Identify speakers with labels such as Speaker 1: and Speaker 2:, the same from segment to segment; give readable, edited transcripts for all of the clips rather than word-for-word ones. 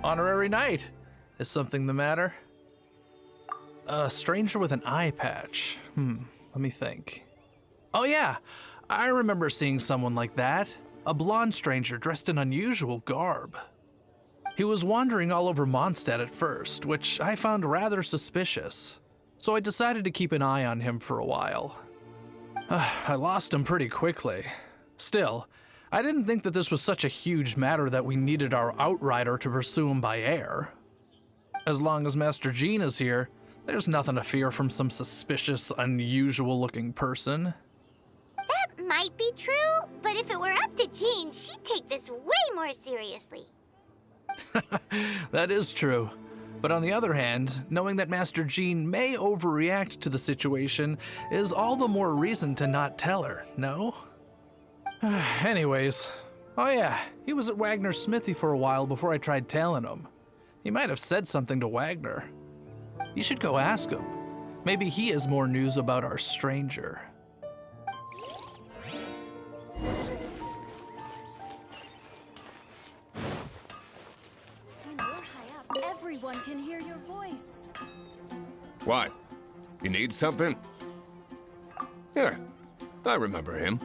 Speaker 1: Honorary knight. Is something the matter? A stranger with an eye patch. Let me think. Oh yeah, I remember seeing someone like that. A blonde stranger dressed in unusual garb. He was wandering all over Mondstadt at first, which I found rather suspicious. So I decided to keep an eye on him for a while. I lost him pretty quickly. Still, I didn't think that this was such a huge matter that we needed our outrider to pursue him by air. As long as Master Jean is here, there's nothing to fear from some suspicious, unusual-looking person.
Speaker 2: That might be true, but if it were up to Jean, she'd take this way more seriously.
Speaker 1: That is true. But on the other hand, knowing that Master Jean may overreact to the situation is all the more reason to not tell her, no? Anyways, oh yeah, he was at Wagner's smithy for a while before I tried tailing him. He might have said something to Wagner. You should go ask him. Maybe he has more news about our stranger.
Speaker 3: When you're high up, everyone can hear your voice.
Speaker 4: What? You need something? Yeah, I remember him.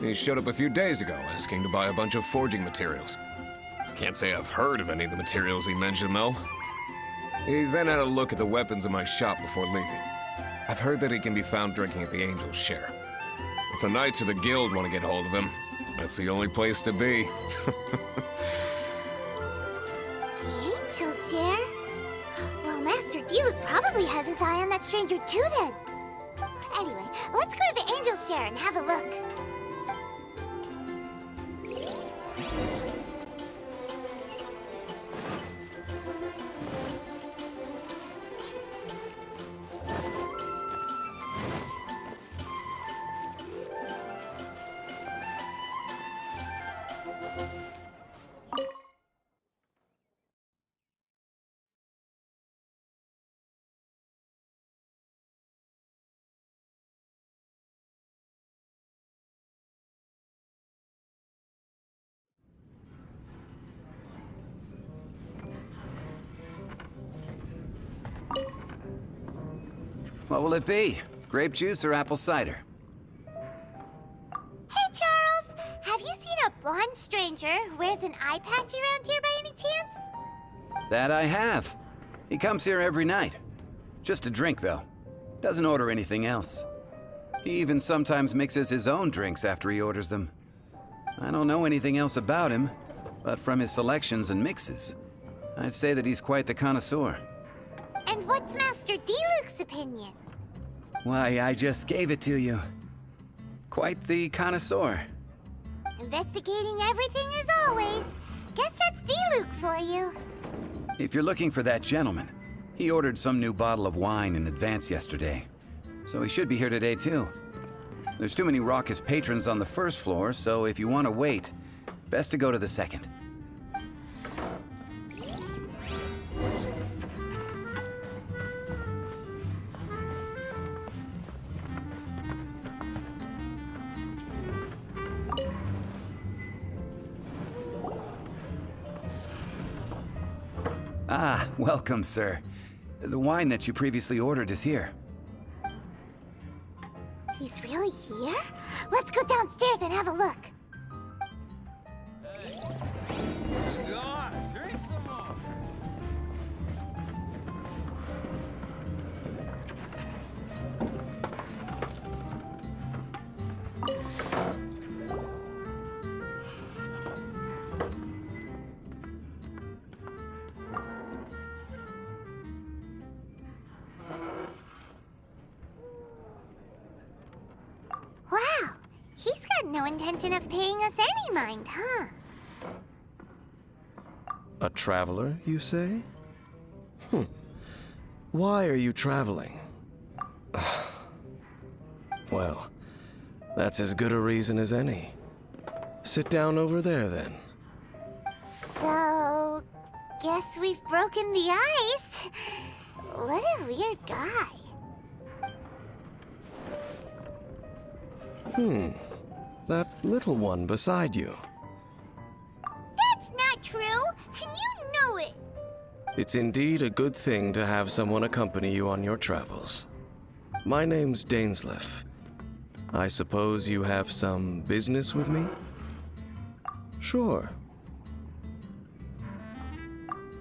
Speaker 4: He showed up a few days ago, asking to buy a bunch of forging materials. Can't say I've heard of any of the materials he mentioned, though. He then had a look at the weapons in my shop before leaving. I've heard that he can be found drinking at the Angel's Share. If the Knights of the Guild want to get hold of him, that's the only place to be.
Speaker 2: The Angel's Share? Well, Master Diluc probably has his eye on that stranger too then. Anyway, let's go to the Angel's Share and have a look.
Speaker 5: What will it be? Grape juice or apple cider?
Speaker 2: Hey, Charles! Have you seen a blonde stranger who wears an eye patch around here by any chance?
Speaker 5: That I have. He comes here every night. Just to drink, though. Doesn't order anything else. He even sometimes mixes his own drinks after he orders them. I don't know anything else about him, but from his selections and mixes, I'd say that he's quite the connoisseur.
Speaker 2: And what's Master Diluc's opinion?
Speaker 5: Why, I just gave it to you. Quite the connoisseur.
Speaker 2: Investigating everything as always. Guess that's Diluc for you.
Speaker 5: If you're looking for that gentleman, he ordered some new bottle of wine in advance yesterday. So he should be here today too. There's too many raucous patrons on the first floor, so if you want to wait, best to go to the second. Ah, welcome, sir. The wine that you previously ordered is here.
Speaker 2: He's really here? Let's go downstairs and have a look.
Speaker 6: Drink some more.
Speaker 2: Wow, he's got no intention of paying us any mind, huh?
Speaker 6: A traveler, you say? Why are you traveling? Well, that's as good a reason as any. Sit down over there, then.
Speaker 2: So, guess we've broken the ice. What a weird guy.
Speaker 6: That little one beside you.
Speaker 2: That's not true, and you know it.
Speaker 6: It's indeed a good thing to have someone accompany you on your travels. My name's Dainsleif. I suppose you have some business with me? Sure.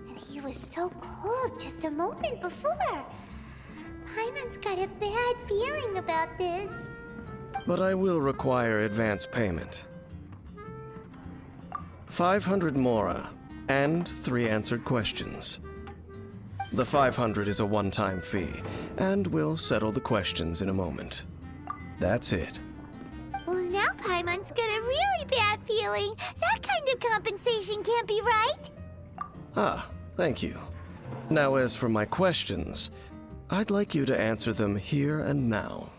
Speaker 2: And he was so cold just a moment before. Paimon's got a bad feeling about this.
Speaker 6: But I will require advance payment. 500 mora, and 3 answered questions. The 500 is a one-time fee, and we'll settle the questions in a moment. That's it.
Speaker 2: Well, now Paimon's got a really bad feeling. That kind of compensation can't be right.
Speaker 6: Ah, thank you. Now, as for my questions, I'd like you to answer them here and now.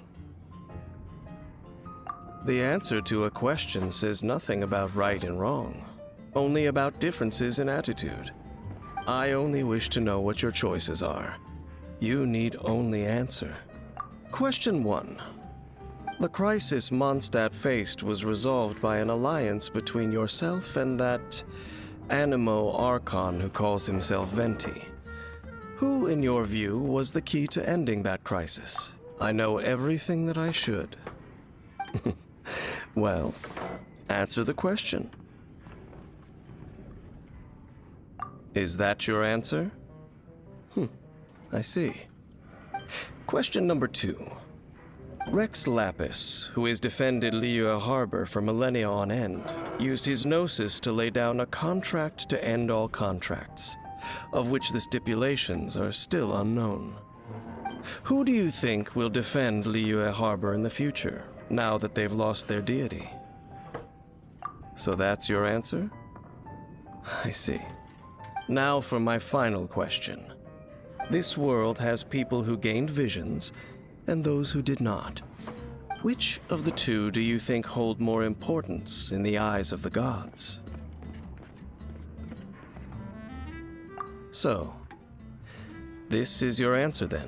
Speaker 6: The answer to a question says nothing about right and wrong, only about differences in attitude. I only wish to know what your choices are. You need only answer. Question 1. The crisis Mondstadt faced was resolved by an alliance between yourself and that Animo Archon who calls himself Venti. Who, in your view, was the key to ending that crisis? I know everything that I should. Well, answer the question. Is that your answer? I see. Question number 2. Rex Lapis, who has defended Liyue Harbor for millennia on end, used his gnosis to lay down a contract to end all contracts, of which the stipulations are still unknown. Who do you think will defend Liyue Harbor in the future, now that they've lost their deity? So that's your answer? I see. Now for my final question. This world has people who gained visions and those who did not. Which of the two do you think hold more importance in the eyes of the gods? So, this is your answer then?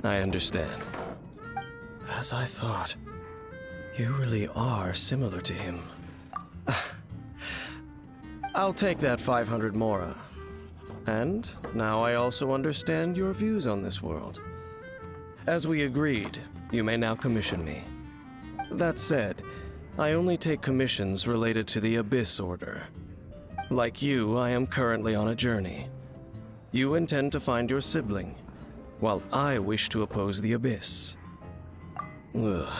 Speaker 6: I understand. As I thought, you really are similar to him. I'll take that 500 mora. And now I also understand your views on this world. As we agreed, you may now commission me. That said, I only take commissions related to the Abyss Order. Like you, I am currently on a journey. You intend to find your sibling, while I wish to oppose the Abyss. Ugh.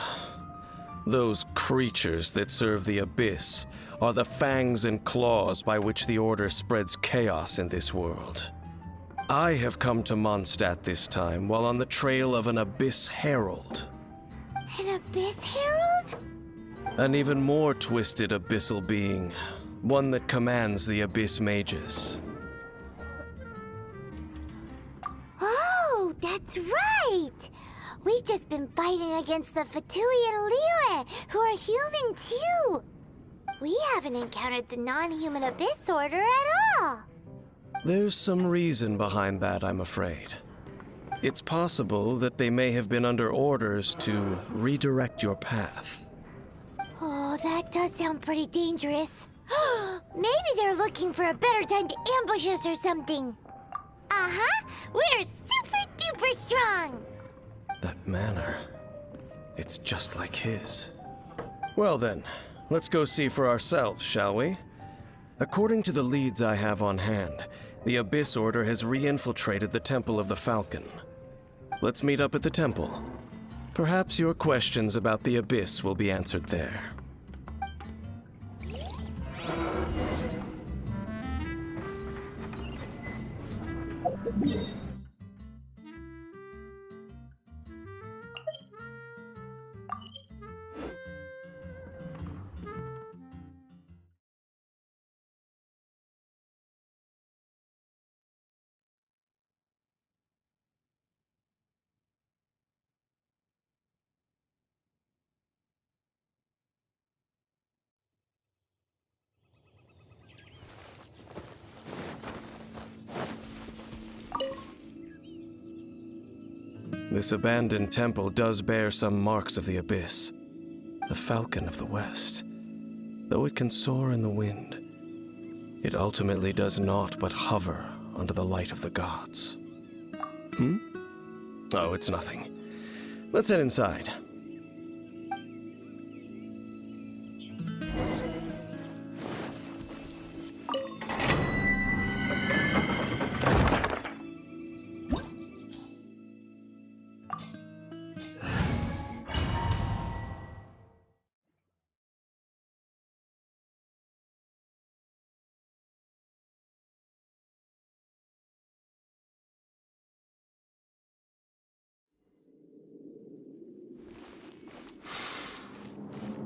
Speaker 6: Those creatures that serve the Abyss are the fangs and claws by which the Order spreads chaos in this world. I have come to Mondstadt this time while on the trail of an Abyss Herald.
Speaker 2: An Abyss Herald?
Speaker 6: An even more twisted abyssal being, one that commands the Abyss Mages.
Speaker 2: Oh, that's right! We've just been fighting against the Fatui and Liyue, who are human too! We haven't encountered the non-human Abyss Order at all!
Speaker 6: There's some reason behind that, I'm afraid. It's possible that they may have been under orders to redirect your path.
Speaker 2: Oh, that does sound pretty dangerous. Maybe they're looking for a better time to ambush us or something. Uh-huh, we're super duper strong!
Speaker 6: That manner, it's just like his. Well then, let's go see for ourselves, shall we? According to the leads I have on hand, the Abyss Order has re-infiltrated the Temple of the Falcon. Let's meet up at the temple. Perhaps your questions about the Abyss will be answered there. This abandoned temple does bear some marks of the abyss. The falcon of the west. Though it can soar in the wind, it ultimately does naught but hover under the light of the gods. Oh, it's nothing. Let's head inside.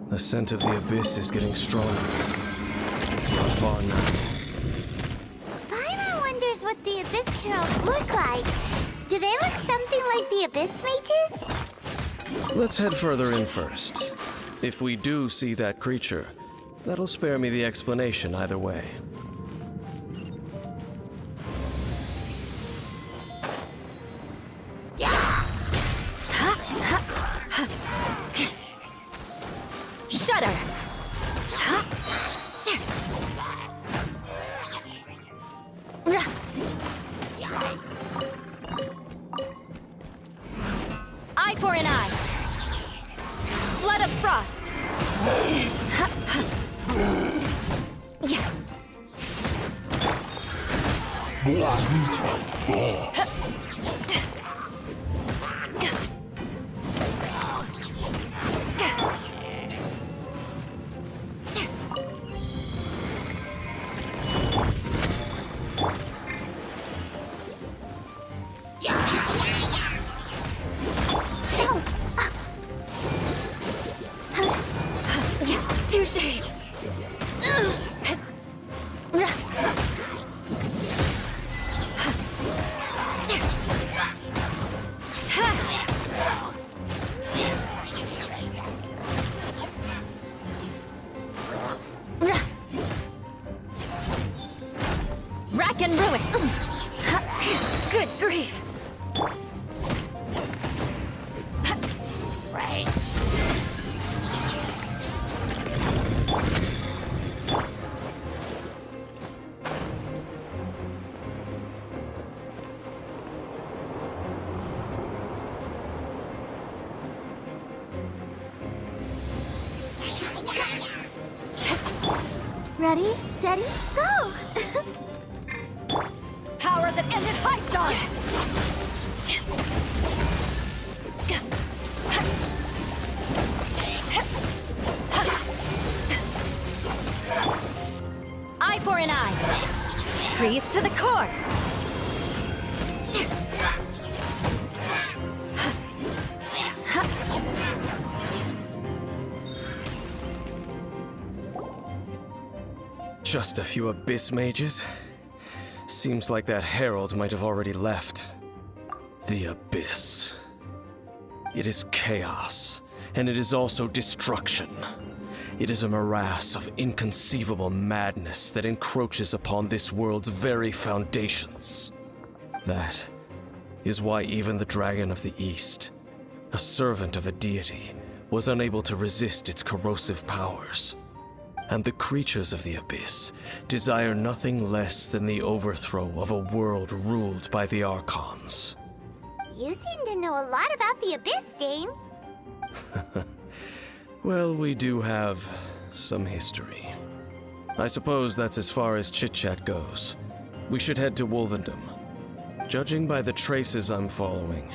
Speaker 6: The scent of the abyss is getting stronger. It's not far now.
Speaker 2: Paimon wonders what the Abyss Heralds look like. Do they look something like the Abyss Mages?
Speaker 6: Let's head further in first. If we do see that creature, that'll spare me the explanation either way.
Speaker 3: Shudder! Eye for an eye. Flood of frost. Yeah. Touche. Rack and ruin. Good grief.
Speaker 2: Ready, steady, go!
Speaker 3: Power that ended Hypedon! Eye for an eye. Freeze to the core.
Speaker 6: Just a few abyss mages? Seems like that herald might have already left. The abyss. It is chaos, and it is also destruction. It is a morass of inconceivable madness that encroaches upon this world's very foundations. That is why even the Dragon of the East, a servant of a deity, was unable to resist its corrosive powers. And the creatures of the abyss desire nothing less than the overthrow of a world ruled by the Archons.
Speaker 2: You seem to know a lot about the Abyss, Dane.
Speaker 6: Well, we do have some history. I suppose that's as far as chit-chat goes. We should head to Wolvendom. Judging by the traces I'm following,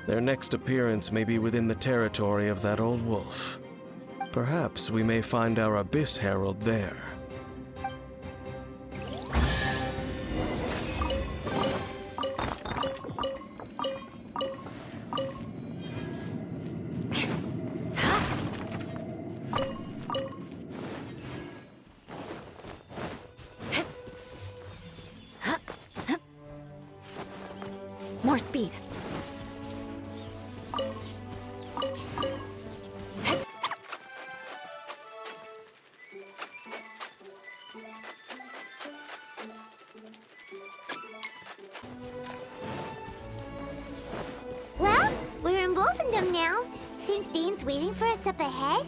Speaker 6: their next appearance may be within the territory of that old wolf. Perhaps we may find our Abyss Herald there.
Speaker 3: More speed.
Speaker 2: Well, Wolfendom now. Think Dane's waiting for us up ahead?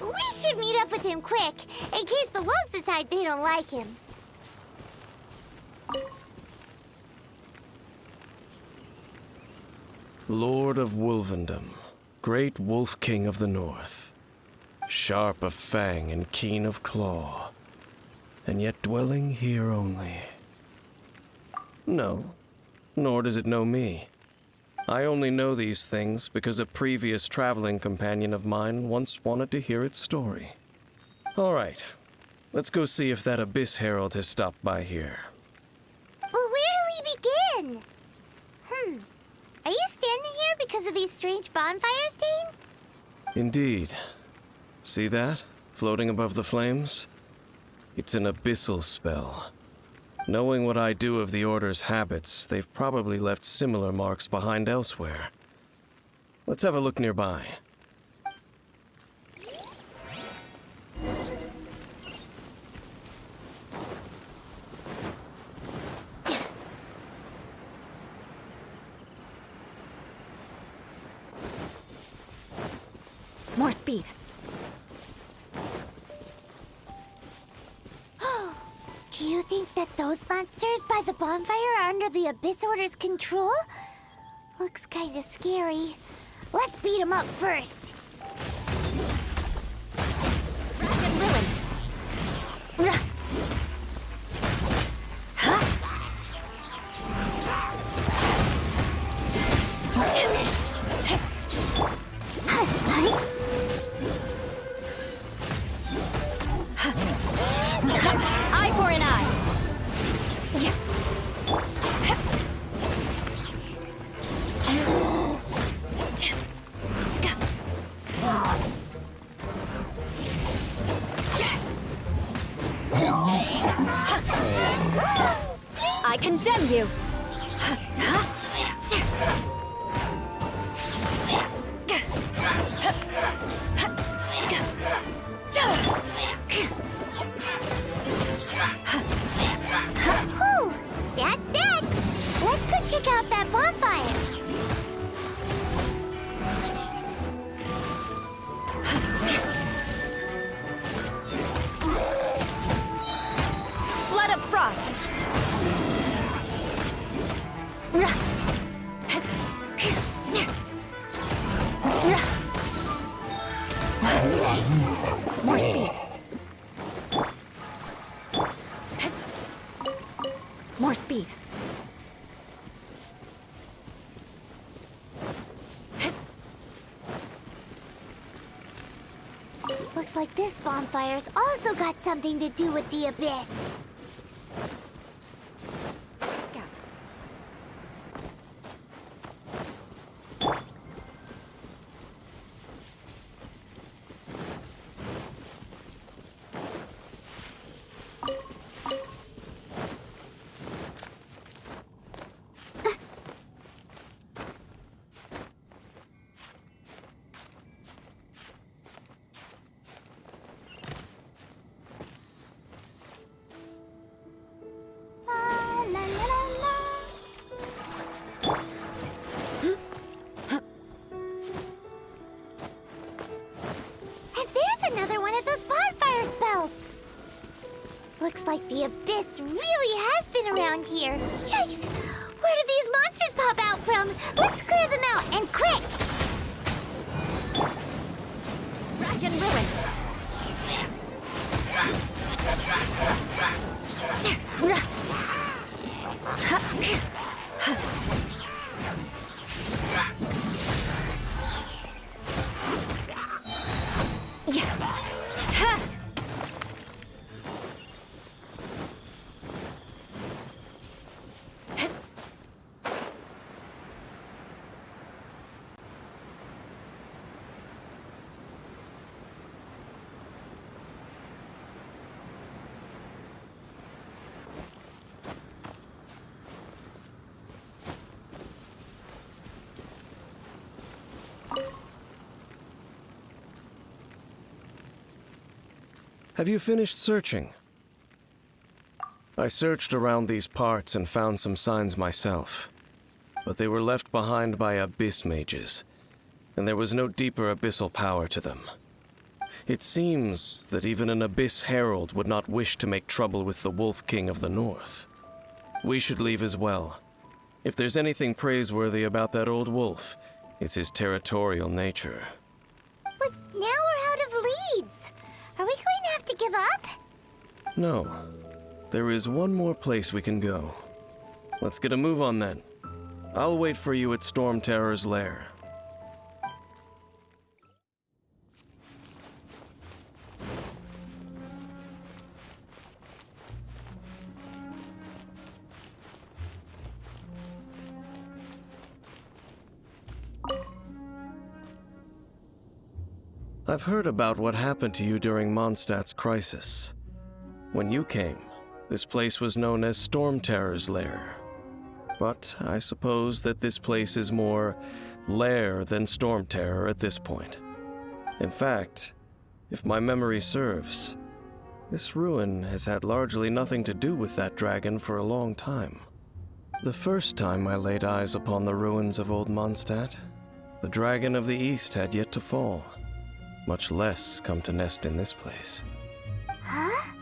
Speaker 2: We should meet up with him quick, in case the wolves decide they don't like him.
Speaker 6: Lord of Wolvendom, great Wolf King of the North, sharp of fang and keen of claw, and yet dwelling here only. No, nor does it know me. I only know these things because a previous traveling companion of mine once wanted to hear its story. All right, let's go see if that Abyss Herald has stopped by here.
Speaker 2: But where do we begin? Are you standing here because of these strange bonfires, Dane?
Speaker 6: Indeed. See that, floating above the flames? It's an abyssal spell. Knowing what I do of the Order's habits, they've probably left similar marks behind elsewhere. Let's have a look nearby.
Speaker 3: More speed.
Speaker 2: Do you think that those monsters by the bonfire are under the Abyss Order's control? Looks kinda scary. Let's beat them up first.
Speaker 3: Rack and ruin. Eye for an eye. I condemn you.
Speaker 2: Whew, that's that. Let's go check out that bonfire.
Speaker 3: Flood of frost. More speed. More speed.
Speaker 2: Looks like this bonfire's also got something to do with the Abyss.
Speaker 3: Scout.
Speaker 2: La, la, la, la, la. And there's another one of those bonfire spells. Looks like the Abyss really has been around here. Yikes! Where did these monsters pop out from? Let's clear them out, and quick!
Speaker 3: Rack and ruin.
Speaker 6: Have you finished searching? I searched around these parts and found some signs myself. but they were left behind by abyss mages, and there was no deeper abyssal power to them. It seems that even an Abyss Herald would not wish to make trouble with the Wolf King of the North. We should leave as well. If there's anything praiseworthy about that old wolf, it's his territorial nature.
Speaker 2: But now we're out of leads. Are we going to have to give up?
Speaker 6: No. There is one more place we can go. Let's get a move on then. I'll wait for you at Storm Terror's lair. I've heard about what happened to you during Mondstadt's crisis. When you came, this place was known as Storm Terror's lair. But I suppose that this place is more lair than Storm Terror at this point. In fact, if my memory serves, this ruin has had largely nothing to do with that dragon for a long time. The first time I laid eyes upon the ruins of Old Mondstadt, the Dragon of the East had yet to fall, much less come to nest in this place.
Speaker 2: Huh?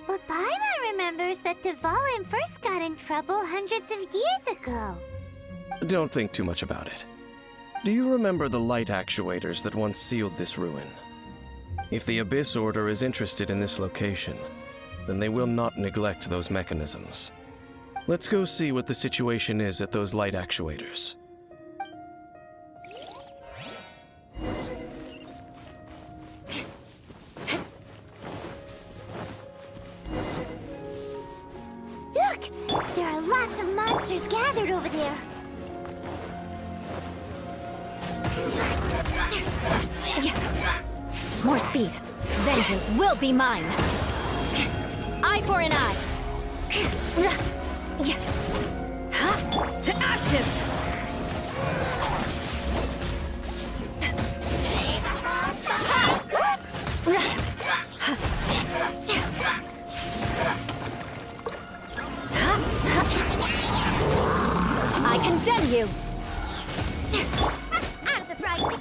Speaker 2: But Paimon remembers that Dvalin first got in trouble hundreds of years ago.
Speaker 6: Don't think too much about it. Do you remember the light actuators that once sealed this ruin? If the Abyss Order is interested in this location, then they will not neglect those mechanisms. Let's go see what the situation is at those light actuators.
Speaker 2: Look! There are lots of monsters gathered over there.
Speaker 3: More speed. Vengeance will be mine. Eye for an eye. To ashes. I condemn you.
Speaker 2: Out of the frying pan.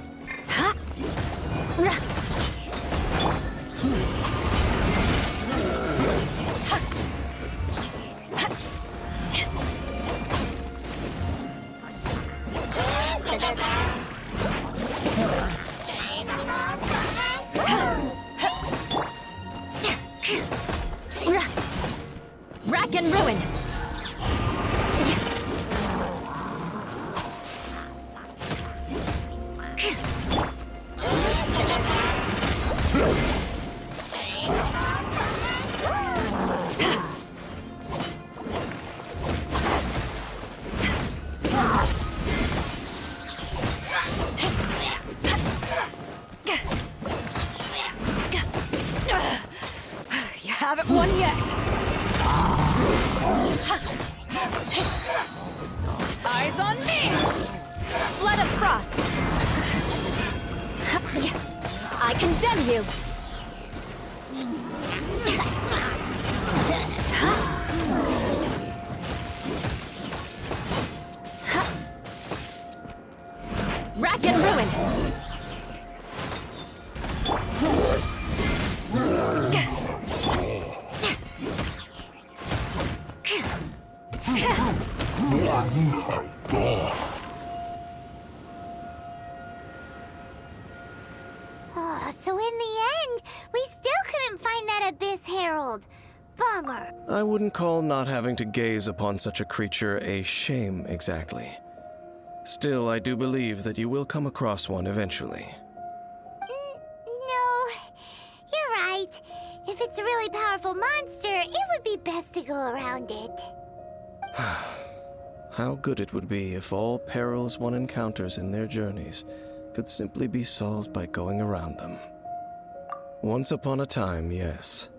Speaker 3: Rack and ruin. You haven't won yet. Eyes on me! Flood of frost. I condemn you. Rack and ruin.
Speaker 2: Oh, so in the end, we still couldn't find that Abyss Herald. Bummer.
Speaker 6: I wouldn't call not having to gaze upon such a creature a shame exactly. Still, I do believe that you will come across one eventually.
Speaker 2: No, you're right. If it's a really powerful monster, it would be best to go around it.
Speaker 6: How good it would be if all perils one encounters in their journeys could simply be solved by going around them. Once upon a time, yes.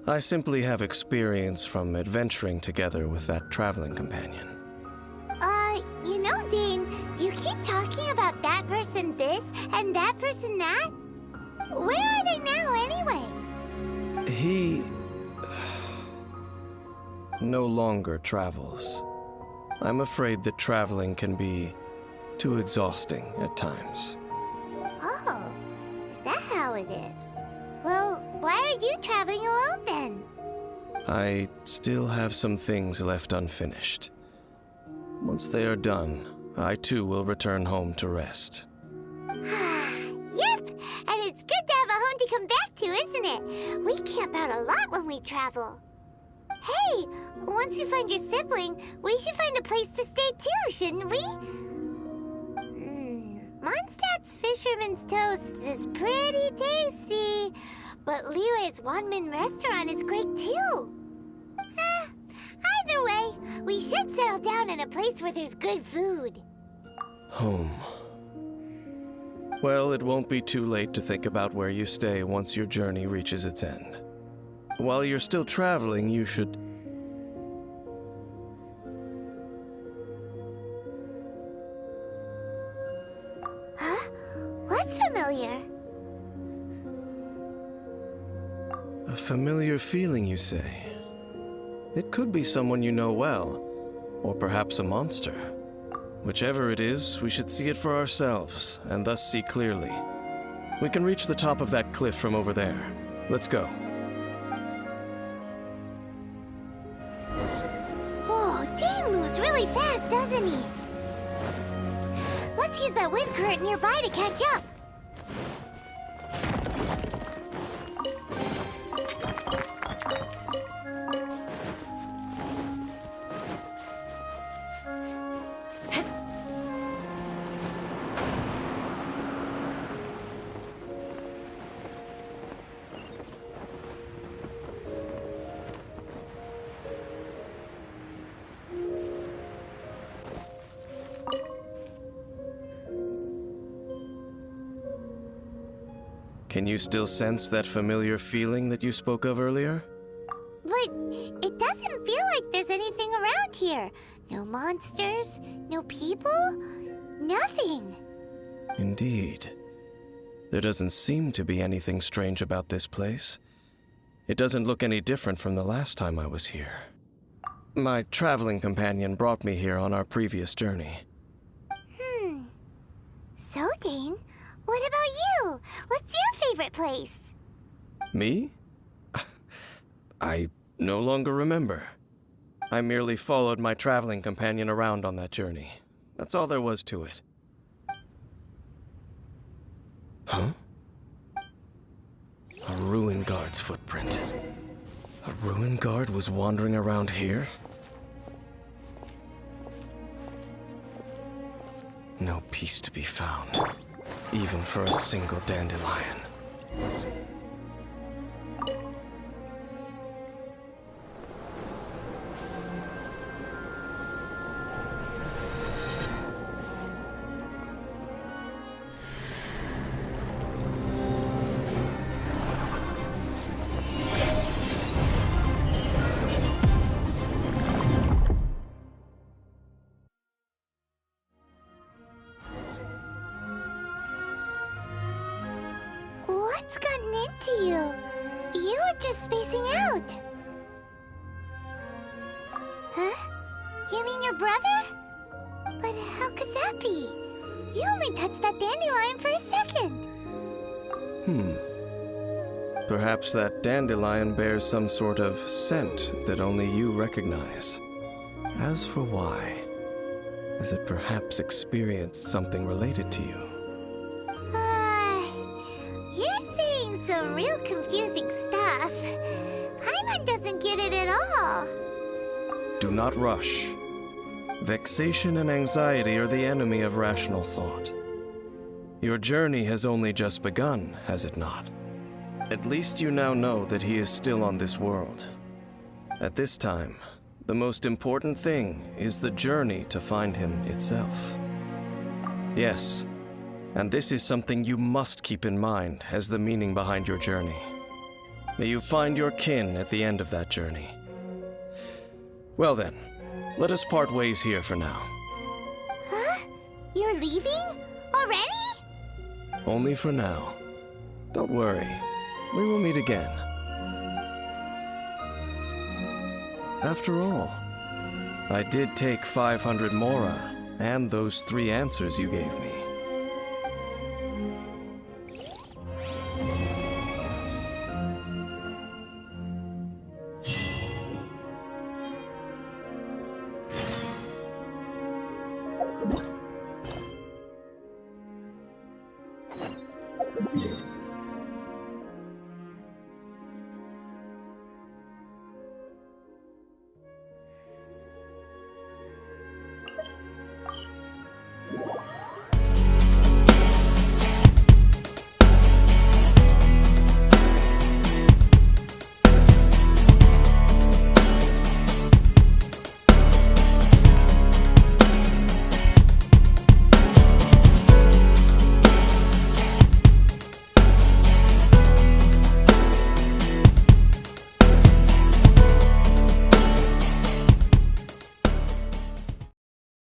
Speaker 6: I simply have experience from adventuring together with that traveling companion.
Speaker 2: You know, Dane, you keep talking about that person this and that person that. Where are they now, anyway?
Speaker 6: He no longer travels. I'm afraid that traveling can be too exhausting at times.
Speaker 2: Oh, is that how it is? Well, why are you traveling alone then?
Speaker 6: I still have some things left unfinished. Once they are done, I too will return home to rest.
Speaker 2: Yep, and it's good to have a home to come back to, isn't it? We camp out a lot when we travel. Hey, once you find your sibling, we should find a place to stay too, shouldn't we? Mondstadt's Fisherman's Toast is pretty tasty, but Liyue's one-man restaurant is great too. Either way, we should settle down in a place where there's good food.
Speaker 6: Home. Well, it won't be too late to think about where you stay once your journey reaches its end. While you're still traveling, you should...
Speaker 2: Huh? What's familiar?
Speaker 6: A familiar feeling, you say? It could be someone you know well, or perhaps a monster. Whichever it is, we should see it for ourselves, and thus see clearly. We can reach the top of that cliff from over there. Let's go.
Speaker 2: Whoa, Dane moves really fast, doesn't he? Let's use that wind current nearby to catch up.
Speaker 6: Can you still sense that familiar feeling that you spoke of earlier?
Speaker 2: But it doesn't feel like there's anything around here. No monsters, no people, nothing.
Speaker 6: Indeed. There doesn't seem to be anything strange about this place. It doesn't look any different from the last time I was here. My traveling companion brought me here on our previous journey.
Speaker 2: So, Dane, what about you? What's your favorite place?
Speaker 6: Me? I no longer remember. I merely followed my traveling companion around on that journey. That's all there was to it. Huh? A ruin guard's footprint. A ruin guard was wandering around here? No peace to be found, even for a single dandelion.
Speaker 2: What's gotten into you? You were just spacing out. Huh? You mean your brother? But how could that be? You only touched that dandelion for a second.
Speaker 6: Perhaps that dandelion bears some sort of scent that only you recognize. As for why, has it perhaps experienced something related to you?
Speaker 2: You're saying some real confusing stuff. Paimon doesn't get it at all.
Speaker 6: Do not rush. Vexation and anxiety are the enemy of rational thought. Your journey has only just begun, has it not? At least you now know that he is still on this world. At this time, the most important thing is the journey to find him itself. Yes, and this is something you must keep in mind as the meaning behind your journey. May you find your kin at the end of that journey. Well then, let us part ways here for now.
Speaker 2: Huh? You're leaving? Already?
Speaker 6: Only for now. Don't worry, we will meet again. After all, I did take 500 mora and those 3 answers you gave me.